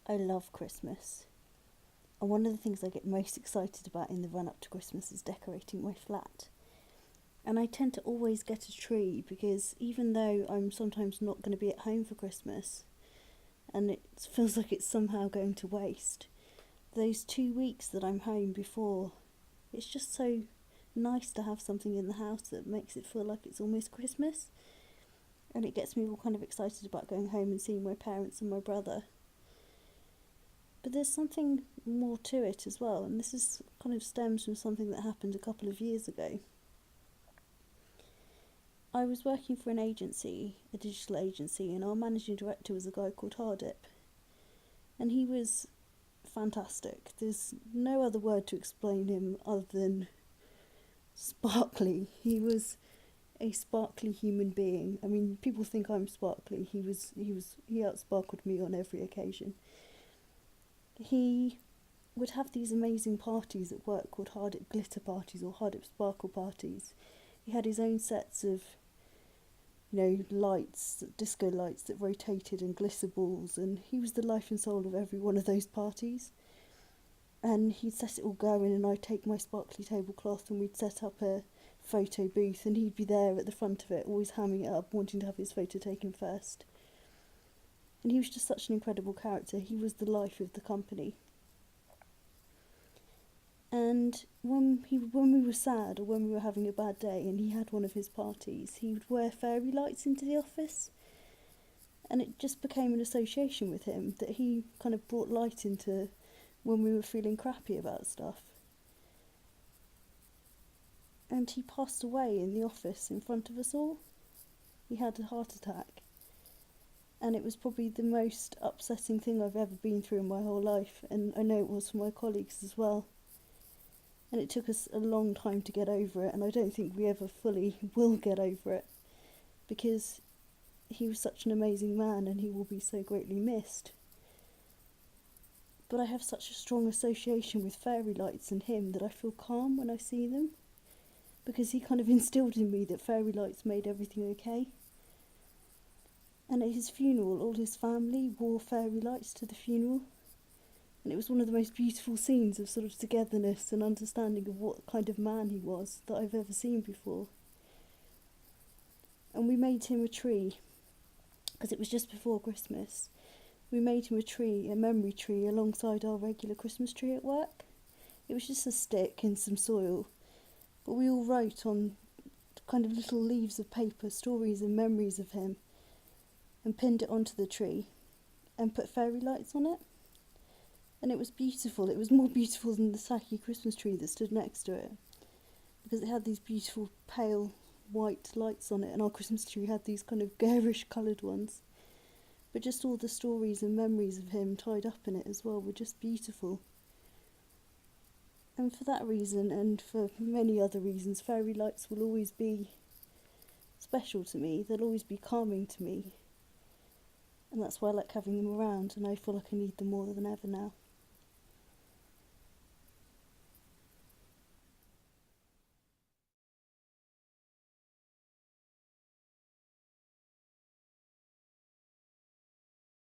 I love Christmas. And one of the things I get most excited about in the run up to Christmas is decorating my flat. And I tend to always get a tree because even though I'm sometimes not going to be at home for Christmas and it feels like it's somehow going to waste, those 2 weeks that I'm home before, it's just so nice to have something in the house that makes it feel like it's almost Christmas. And it gets me all kind of excited about going home and seeing my parents and my brother. But there's something more to it as well, and this is kind of stems from something that happened a couple of years ago. I was working for an agency, a digital agency, and our managing director was a guy called Hardip. And he was fantastic. There's no other word to explain him other than sparkly. He was a sparkly human being. I mean, people think I'm sparkly. He outsparkled me on every occasion. He would have these amazing parties at work called Hardip Glitter Parties or Hardip Sparkle Parties. He had his own sets of, lights, disco lights that rotated and glitter balls, and he was the life and soul of every one of those parties. And he'd set it all going, and I'd take my sparkly tablecloth and we'd set up a photo booth, and he'd be there at the front of it, always hamming it up, wanting to have his photo taken first. And he was just such an incredible character. He was the life of the company. And when we were sad or when we were having a bad day and he had one of his parties, he would wear fairy lights into the office. And it just became an association with him that he kind of brought light into when we were feeling crappy about stuff. And he passed away in the office in front of us all. He had a heart attack. And it was probably the most upsetting thing I've ever been through in my whole life, and I know it was for my colleagues as well. And it took us a long time to get over it, and I don't think we ever fully will get over it, because he was such an amazing man and he will be so greatly missed. But I have such a strong association with fairy lights and him that I feel calm when I see them, because he kind of instilled in me that fairy lights made everything okay. And at his funeral, all his family wore fairy lights to the funeral. And it was one of the most beautiful scenes of sort of togetherness and understanding of what kind of man he was that I've ever seen before. And we made him a tree, because it was just before Christmas. We made him a tree, a memory tree, alongside our regular Christmas tree at work. It was just a stick and some soil. But we all wrote on kind of little leaves of paper stories and memories of him, and pinned it onto the tree and put fairy lights on it. And it was beautiful. It was more beautiful than the tacky Christmas tree that stood next to it, because it had these beautiful pale white lights on it, and our Christmas tree had these kind of garish coloured ones. But just all the stories and memories of him tied up in it as well were just beautiful. And for that reason, and for many other reasons, fairy lights will always be special to me. They'll always be calming to me. And that's why I like having them around, and I feel like I need them more than ever now.